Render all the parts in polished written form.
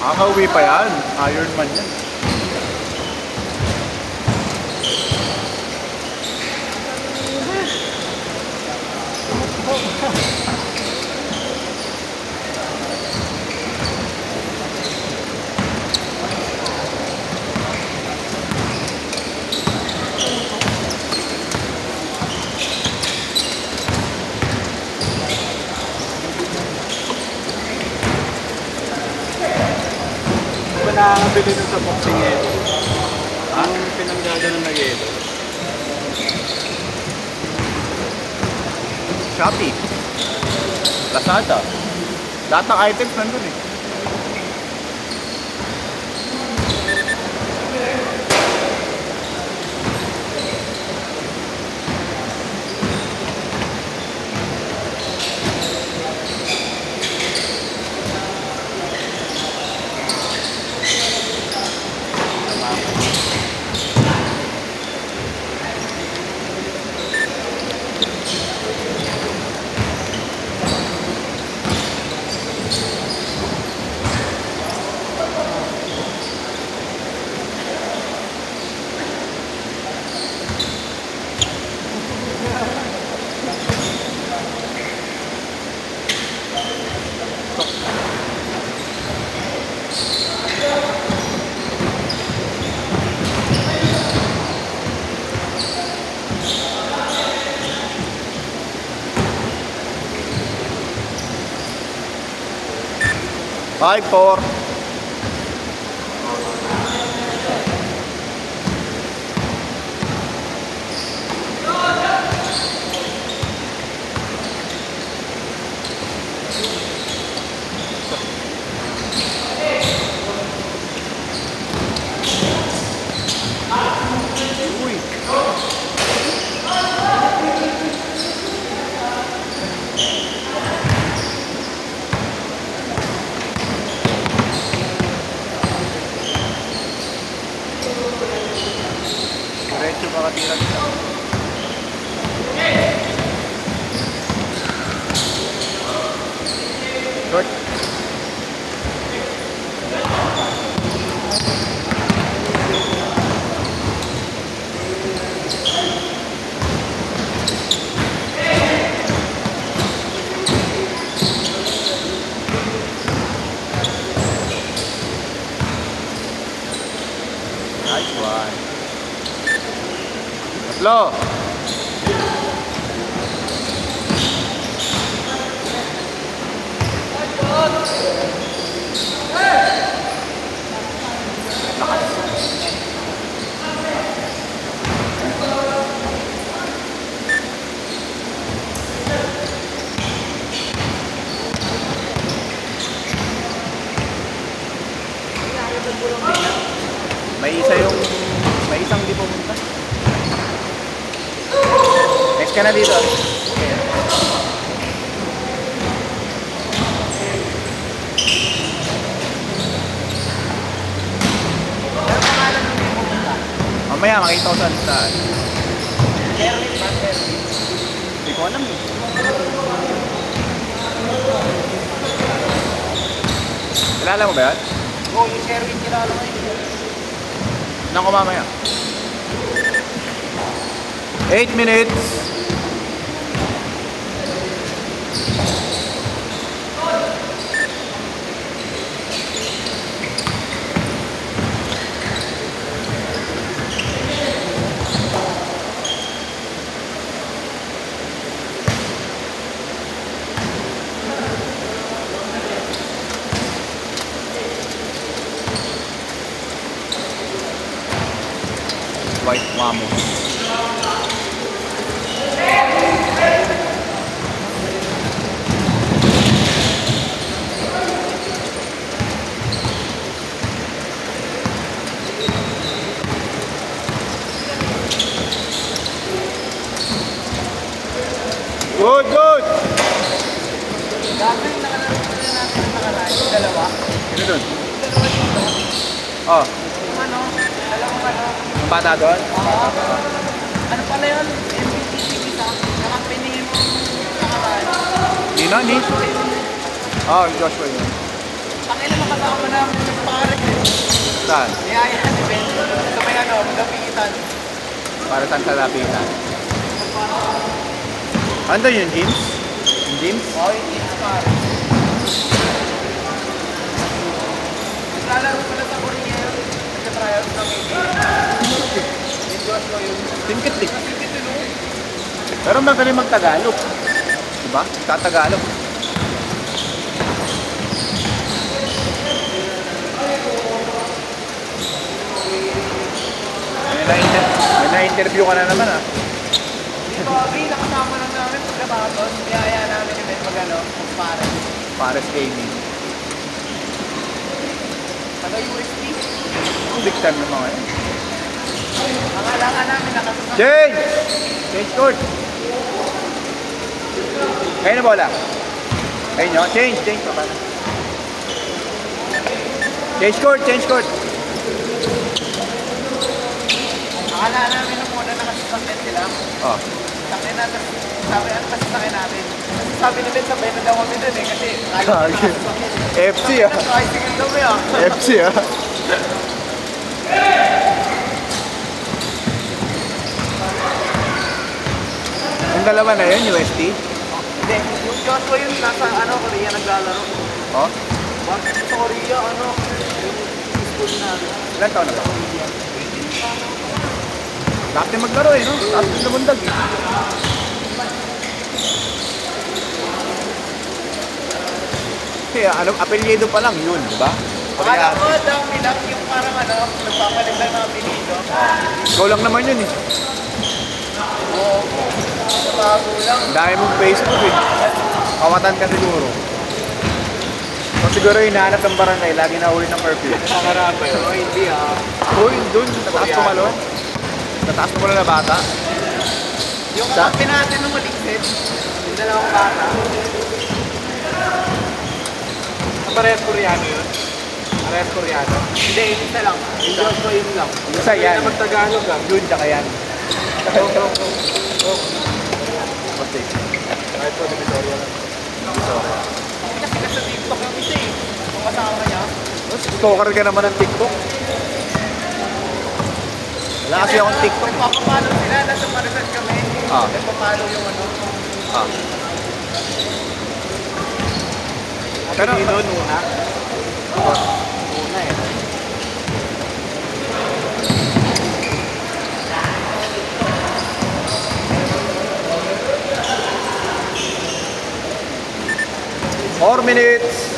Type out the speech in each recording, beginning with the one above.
Makakauwi pa yan. Iron Man yan. Nakakabili nun sa boxing yelo. Ang pinanggaganan na yelo. Shopee. Lazada. Lahat ng items nandun eh. Five, four. Diretso makatira dito. Short. Nice one. Tatlo. May isang di pumunta. Next ka na dito. Mamaya makita ko saan saan. Hindi ko alam eh. Kilala mo ba yan? Oo, yung Sherwin kilala mo yun. Nang ko mamaya. 8 minutes. White Wamo. Good, good! Dati yung nakalaro na natin ang nakaraan, yung dalawa. Sino dun? Yung dalawa dito. Oh, Yung ano, dalawang ano. yung bata doon? Ano pala yun? MPTC isa. Nakampini yung nakaraan. Nino, ni? Oh, Joshua yun. Ang ina makasama namin Saan? Niyaya ni Ben. Sa may ano, lapitan. Para saan sa lapitan? Ano yung gyms? Yung gyms? Oh, yung Teams Paris. Naglalaro pala sa Korea yun. Nagka-tryout ng yung Joshua yun. Team Kitlik. Kasi tinulong. Pero magaling mag-Tagalog. Diba? Katagalog. May na-interview ka na naman ah. Dito, Abi, nakasama lang namin pagkatapos. Niyaya namin yung Ben mag-ano, mag-Paris. Pares Gaming. Taga-USP. Big time ng mga yun. Akala nga namin nakasama. Change! Change court! Kayo na bola. Kayo nyo? Change! Change pa paano? Change court! Change court! Akala namin nung muna nakasasakyan sila. Oh. Sabi na, sabi ano masasakyan natin. Sabi ni Ben, sabay na daw kami dun eh. Kasi ayaw ko Kage. nakasasakyan. FC ah. Tricycle kami ah. FC ah. Yung dalawa na yun, UST? Hindi, yung Joshua yun, nasa ano, Korea naglalaro. Oh? Bakit sa Korea, ano, yung school namin. Ilan taon na ba? Dati maglaro eh, no? Dati lumundag eh. Kasi ano, apelyido pa lang yun, di ba? Akala ko, dami lang yung parang ano, nagpapalit lang ng apelido. Ikaw lang naman yun eh. Oo, bago lang. Ang dami mong Facebook eh. Kawatan ka siguro. So siguro hinahanap ng barangay, lagi na uli ng curfew. Nakarapa yun. Oh, hindi ah. Uy, dun, sa taas tumalon. Sa taas tumalon na bata. Yung Sa- kakampi natin nung maligsit, yung dalawang bata. Parehas Koreano yun? Parehas Koreano? Hindi, isa lang. Yung Joshua yun lang. Isa yan. Hindi na mag-Tagalog ah. Yun, tsaka yan. Okay. Kahit po, Divisoria lang. Kasi nasa TikTok yung isa eh. Kung kasama niya. Stalker ka naman ng TikTok. Wala kasi akong TikTok. Nagpapapalo sila, nasa Marisan kami. Ah. Nagpapalo yung ano. Ah. Pero, Una. Una eh. Four minutes.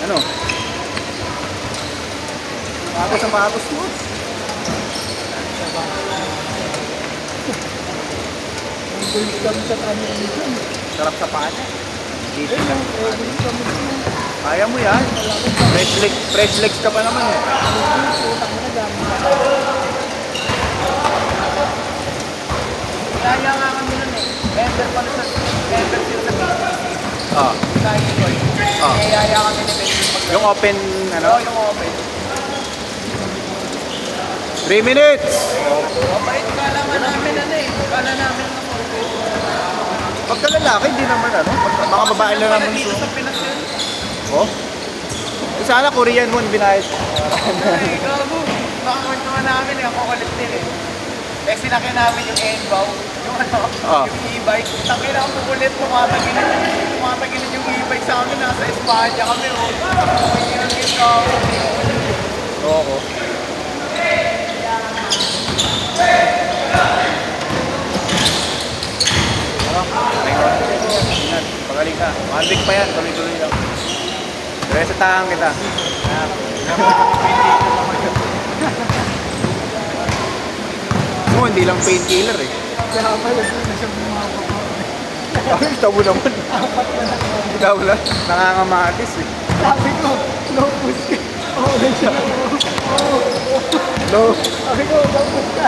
Ano? Pagos ang pagos mo. Sarap sa paa niya. Easy lang. Kaya mo yan. Fresh legs ka pa naman eh. Kaya nga kami nun eh. Member pa sa member sila sa BTC. Ah. Sa Ikoy. Ah. Kaya kami ni Ben mag- Yung open, ano? Oo, yung open. 3 minutes! Mabait, kala nga namin ano eh. Kala namin na open. Pagka lalaki, hindi naman ano. Mga babae lang naman Dito so. sa Pinas yun. Oh? Sana Korean one binayad. Ay, gago. Baka naman namin eh. Ako kulit din eh. Eh, sinakyan namin yung Enbow. Yung ano, Ah. yung e-bike. Takay na ako kulit. Tumatagilin yung e-bike sa amin. Nasa Espanya kami. Oh. Pagkinan yung tao. Oo. Pagaling ka. 1 week pa yan. Tuloy-tuloy lang. Resetahan kita. Oo, hindi lang painkiller eh. Kaya pala na siya bumababa. Ay, tabo naman. Ikaw lang. Nangangamatis eh. Sabi ko, no push ka. Oo, na siya. No. Sabi ko, no push ka.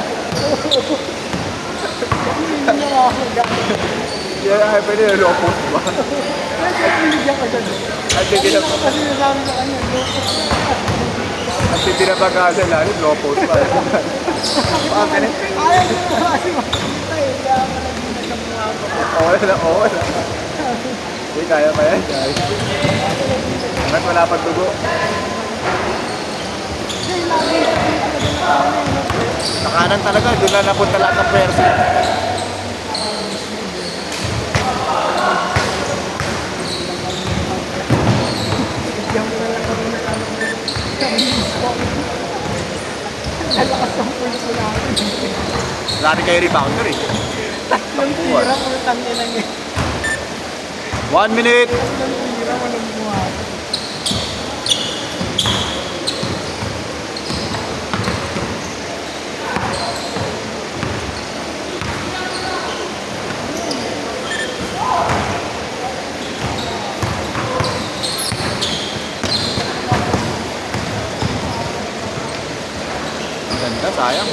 Hindi na ako gano'n. Yeah, pwede na lopos ba? Binigyan ka dyan. At hindi na, Kasi nasabi sa kanya, at hindi na pagkasa lalim, lopos pa. Bakit? ayaw ko na kasi makikita eh. Kaya ka naging nagkamuha ko. Oo na, oo na. Hindi, kaya pa yan, guys. Bakit wala pang dugo? Sa kanan talaga, doon na napunta lahat ng pwersa. Bigyan ko na lang kami na kami mismo. Lalakas ng pulso namin. Lari kayo rebounder eh. Tatlong tira, pulutang nila niya. 1 minute. Tatlong tira, walang buha. Ganda, sayang.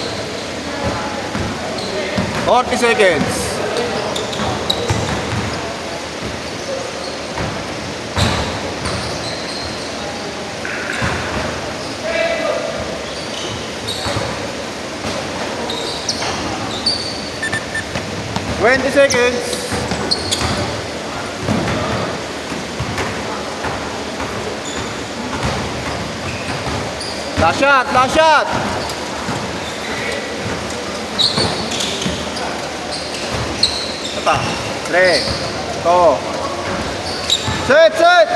40 seconds. Twenty seconds. Last shot, last shot. Ito. 3, 2. Set, set.